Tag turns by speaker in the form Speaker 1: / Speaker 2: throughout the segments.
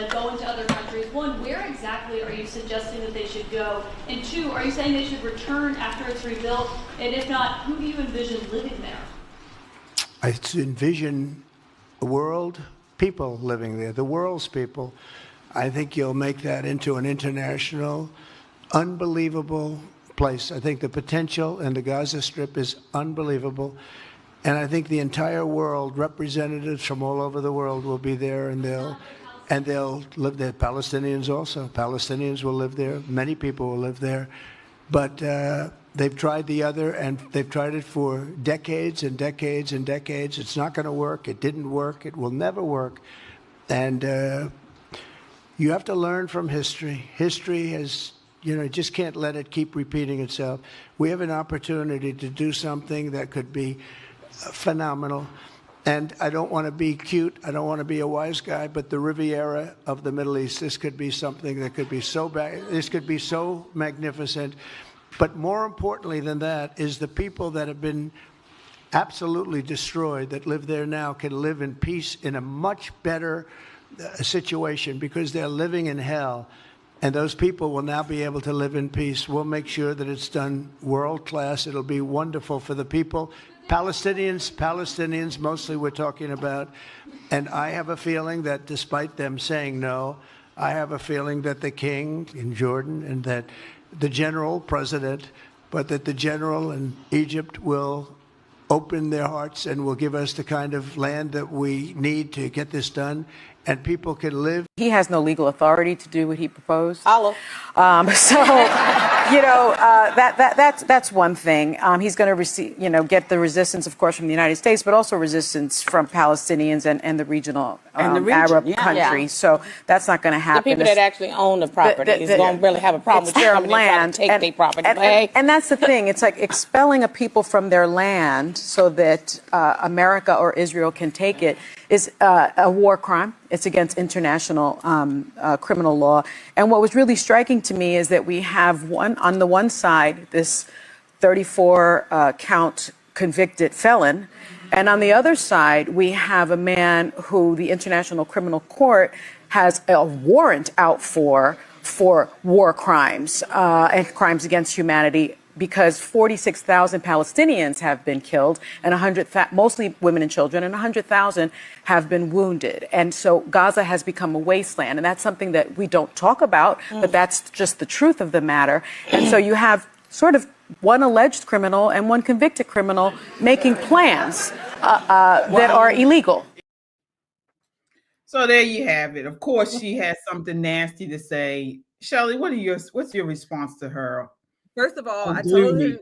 Speaker 1: Gaza, go into other countries. One, where exactly are you suggesting that they should go? And two, are you saying they should return after it's rebuilt? And if not, who do you envision living there?
Speaker 2: I envision a world, people living there, the world's people. I think you'll make that into an international, unbelievable place. I think the potential in the Gaza Strip is unbelievable. And I think the entire world, representatives from all over the world will be there, and they'll live there. Palestinians also. Palestinians will live there. Many people will live there. But they've tried the other, and they've tried it for decades and decades and decades. It's not going to work. It didn't work. It will never work. And you have to learn from history. History has, just can't let it keep repeating itself. We have an opportunity to do something that could be phenomenal. And I don't want to be cute. I don't want to be a wise guy, but the Riviera of the Middle East, this could be something that could be so bad. This could be so magnificent. But more importantly than that is the people that have been absolutely destroyed that live there now can live in peace in a much better situation, because they're living in hell. And those people will now be able to live in peace. We'll make sure that it's done world class. It'll be wonderful for the people. Palestinians mostly we're talking about. And I have a feeling that despite them saying no, I have a feeling that the king in Jordan and that the general president, but that the general in Egypt will open their hearts and will give us the kind of land that we need to get this done, and people can live.
Speaker 3: He has no legal authority to do what he proposed.
Speaker 4: Holla.
Speaker 3: That's one thing. He's going to receive, get the resistance, of course, from the United States, but also resistance from Palestinians and the regional Arab countries. Yeah. So that's not going to happen.
Speaker 4: The people that actually own the property is going to really have a problem with
Speaker 3: their land.
Speaker 4: Take their property.
Speaker 3: And that's the thing. It's like expelling a people from their land so that America or Israel can take it is a war crime. It's against international criminal law. And what was really striking to me is that we have on the one side, this 34 count convicted felon. And on the other side, we have a man who the International Criminal Court has a warrant out for war crimes and crimes against humanity, because 46,000 Palestinians have been killed, and mostly women and children, and 100,000 have been wounded. And so Gaza has become a wasteland, and that's something that we don't talk about, but that's just the truth of the matter. And so you have sort of one alleged criminal and one convicted criminal making plans that are illegal.
Speaker 5: So there you have it. Of course, she has something nasty to say. Shelley, what's your response to her?
Speaker 6: First of all, I told her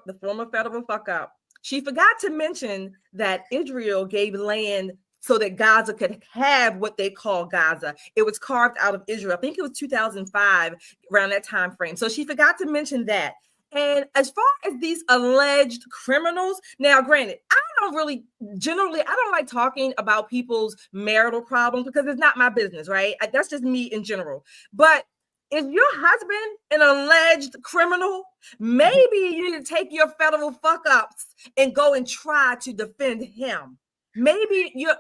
Speaker 6: the former federal fuck up. She forgot to mention that Israel gave land so that Gaza could have what they call Gaza. It was carved out of Israel. I think it was 2005, around that time frame. So she forgot to mention that. And as far as these alleged criminals, now granted, I don't like talking about people's marital problems because it's not my business, right? That's just me in general. But if your husband an alleged criminal, maybe you need to take your federal fuck ups and go and try to defend him. Maybe your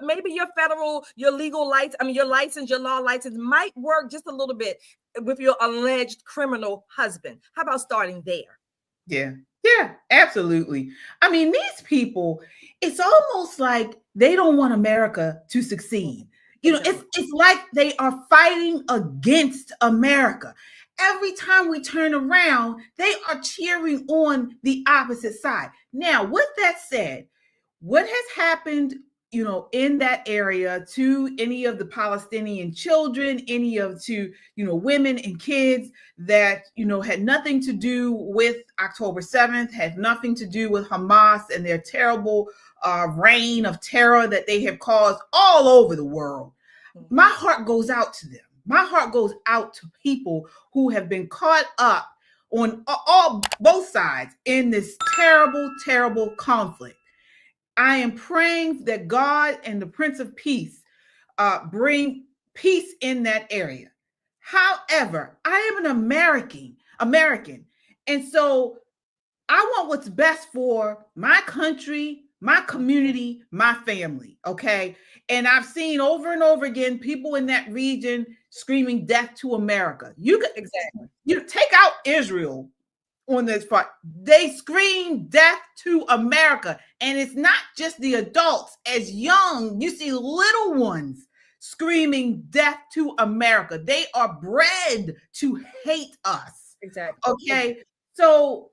Speaker 6: legal license, your law license might work just a little bit with your alleged criminal husband. How about starting there?
Speaker 5: Yeah, absolutely. I mean, these people, it's almost like they don't want America to succeed. It's like they are fighting against America. Every time we turn around, they are cheering on the opposite side. Now, with that said, what has happened, in that area to any of the Palestinian children, women and kids that, had nothing to do with October 7th, had nothing to do with Hamas and their terrible reign of terror that they have caused all over the world. My heart goes out to them. My heart goes out to people who have been caught up on both sides in this terrible, terrible conflict. I am praying that God and the Prince of Peace bring peace in that area. However, I am an American, and so I want what's best for my country, my community, my family, okay? And I've seen over and over again people in that region screaming death to America. You could
Speaker 6: Exactly.
Speaker 5: you take out Israel on this part. They scream death to America. And it's not just the adults, as young, you see little ones screaming death to America. They are bred to hate us.
Speaker 6: Exactly.
Speaker 5: Okay. So,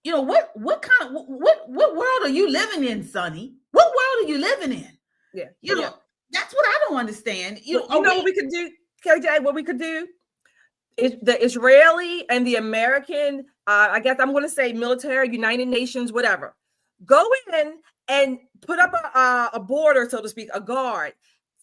Speaker 5: you know, what world are you living in, Sonny? What world are you living in?
Speaker 6: Yeah.
Speaker 5: You know, that's what I don't understand. You know
Speaker 6: what we could do, KJ, what we could do? The Israeli and the American, I guess I'm going to say military, United Nations, whatever, go in and put up a border, so to speak, a guard.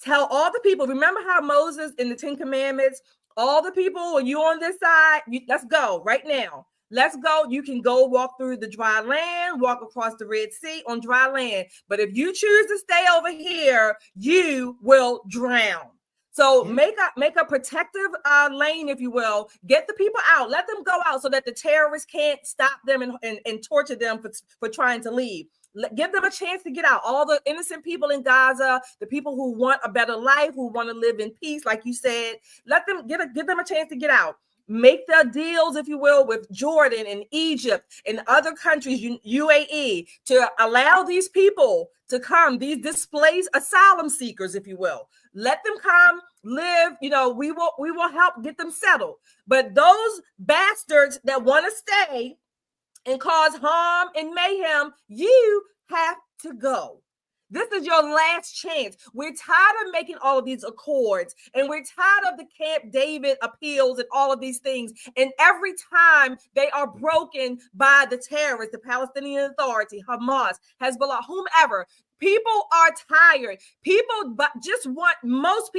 Speaker 6: Tell all the people, remember how Moses in the 10 Commandments, all the people, are you on this side? Let's go right now. Let's go. You can go walk through the dry land, walk across the Red Sea on dry land. But if you choose to stay over here, you will drown. So make a protective lane, if you will. Get the people out. Let them go out so that the terrorists can't stop them and torture them for trying to leave. Give them a chance to get out. All the innocent people in Gaza, the people who want a better life, who want to live in peace, like you said, let them give them a chance to get out. Make the deals, if you will, with Jordan and Egypt and other countries, UAE, to allow these people to come, these displaced asylum seekers, if you will. Let them come, live. You know, we will help get them settled. But those bastards that want to stay and cause harm and mayhem, you have to go. This is your last chance. We're tired of making all of these accords, and we're tired of the Camp David appeals and all of these things. And every time they are broken by the terrorists, the Palestinian Authority, Hamas, Hezbollah, whomever, people are tired. People just want, most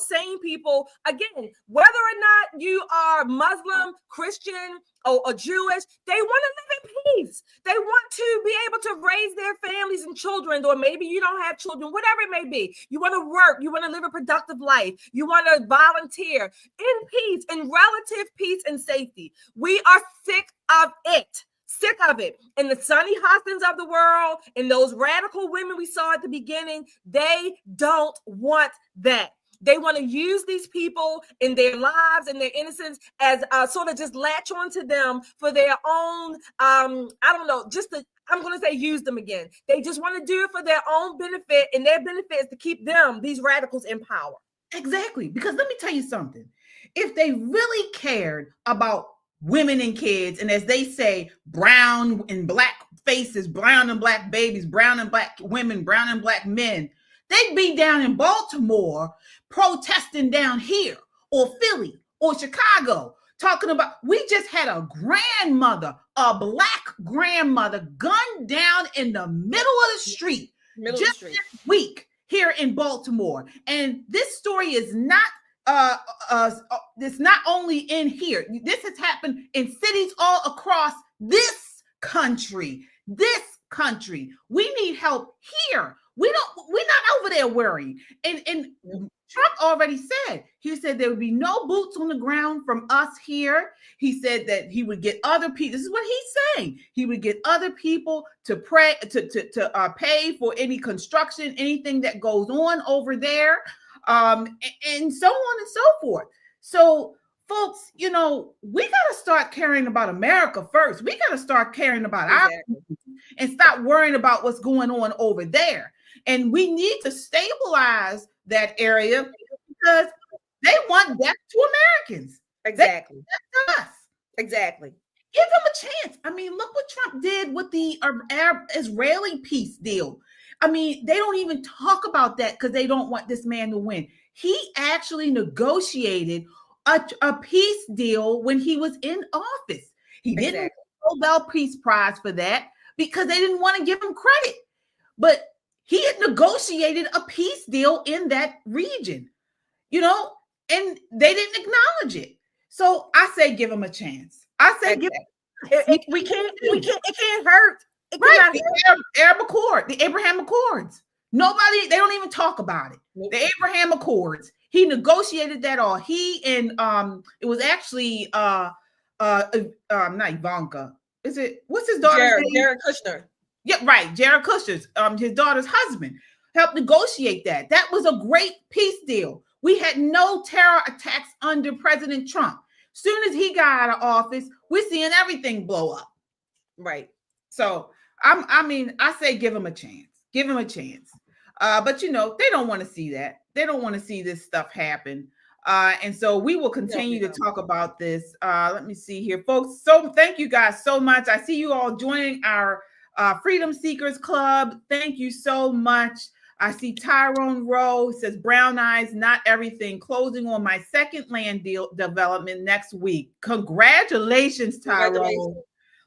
Speaker 6: sane people, again, whether or not you are Muslim, Christian, or Jewish, they want to live in peace. They want to be able to raise their families and children, or maybe you don't have children, whatever it may be. You want to work. You want to live a productive life. You want to volunteer in peace, in relative peace and safety. We are sick of it. Sick of it. And the Sunny Hostins of the world and those radical women we saw at the beginning, they don't want that. They want to use these people in their lives and their innocence as sort of just latch onto them for their own, I'm going to say use them again. They just want to do it for their own benefit, and their benefit is to keep them, these radicals, in power.
Speaker 5: Exactly. Because let me tell you something. If they really cared about women and kids, and as they say, brown and black faces, brown and black babies, brown and black women, brown and black men, they'd be down in Baltimore protesting down here, or Philly, or Chicago, talking about, we just had a grandmother, a black grandmother, gunned down in the middle of the street this week here in Baltimore. And this story is not this not only in here. This has happened in cities all across this country. We need help here. We're not over there worrying. And Trump already said, he said there would be no boots on the ground from us here. He said that he would get other people. This is what he's saying. He would get other people to pay for any construction, anything that goes on over there. And so on and so forth. So, folks, you know, we got to start caring about America first. We got to start caring about our people and stop worrying about what's going on over there. And we need to stabilize that area because they want death to Americans.
Speaker 6: Exactly.
Speaker 5: That's us.
Speaker 6: Exactly.
Speaker 5: Give them a chance. I mean, look what Trump did with the Israeli peace deal. I mean, they don't even talk about that because they don't want this man to win. He actually negotiated a peace deal when he was in office. He didn't get the Nobel Peace Prize for that because they didn't want to give him credit. But he had negotiated a peace deal in that region, you know, and they didn't acknowledge it. So I say give him a chance. I say give him a chance.
Speaker 6: It can't hurt.
Speaker 5: Right, the Abraham Accords. They don't even talk about it. Nope. The Abraham Accords. He negotiated that all. He and it was actually not Ivanka. What's his daughter's name?
Speaker 6: Jared Kushner.
Speaker 5: Yeah, right. Jared Kushner's his daughter's husband. helped negotiate that. That was a great peace deal. We had no terror attacks under President Trump. Soon as he got out of office, we're seeing everything blow up.
Speaker 6: Right.
Speaker 5: So I say give him a chance. Give him a chance. But they don't want to see that. They don't want to see this stuff happen. And so we will continue to talk about this. Let me see here, folks. So thank you guys so much. I see you all joining our Freedom Seekers Club. Thank you so much. I see Tyrone Rowe says, brown eyes, not everything. Closing on my second land deal development next week. Congratulations, Tyrone. Congratulations.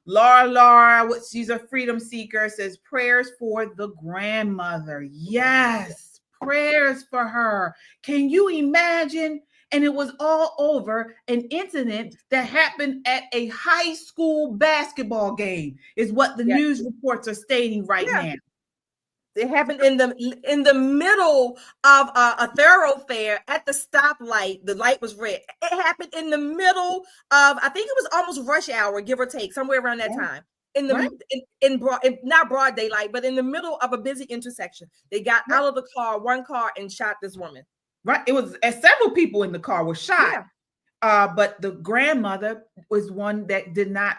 Speaker 5: Laura, she's a freedom seeker, says prayers for the grandmother. Yes, prayers for her. Can you imagine? And it was all over an incident that happened at a high school basketball game, is what the news reports are stating right now.
Speaker 6: It happened in the middle of a thoroughfare at the stoplight. The light was red. It happened in the middle of, I think it was almost rush hour, give or take, somewhere around that time. In the not broad daylight, but in the middle of a busy intersection. They got out of the car, one car, and shot this woman.
Speaker 5: Right. It was several people in the car were shot. Yeah. But the grandmother was one that did not.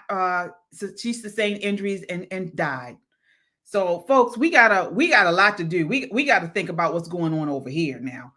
Speaker 5: She sustained injuries and died. So, folks, we got a lot to do. We got to think about what's going on over here now.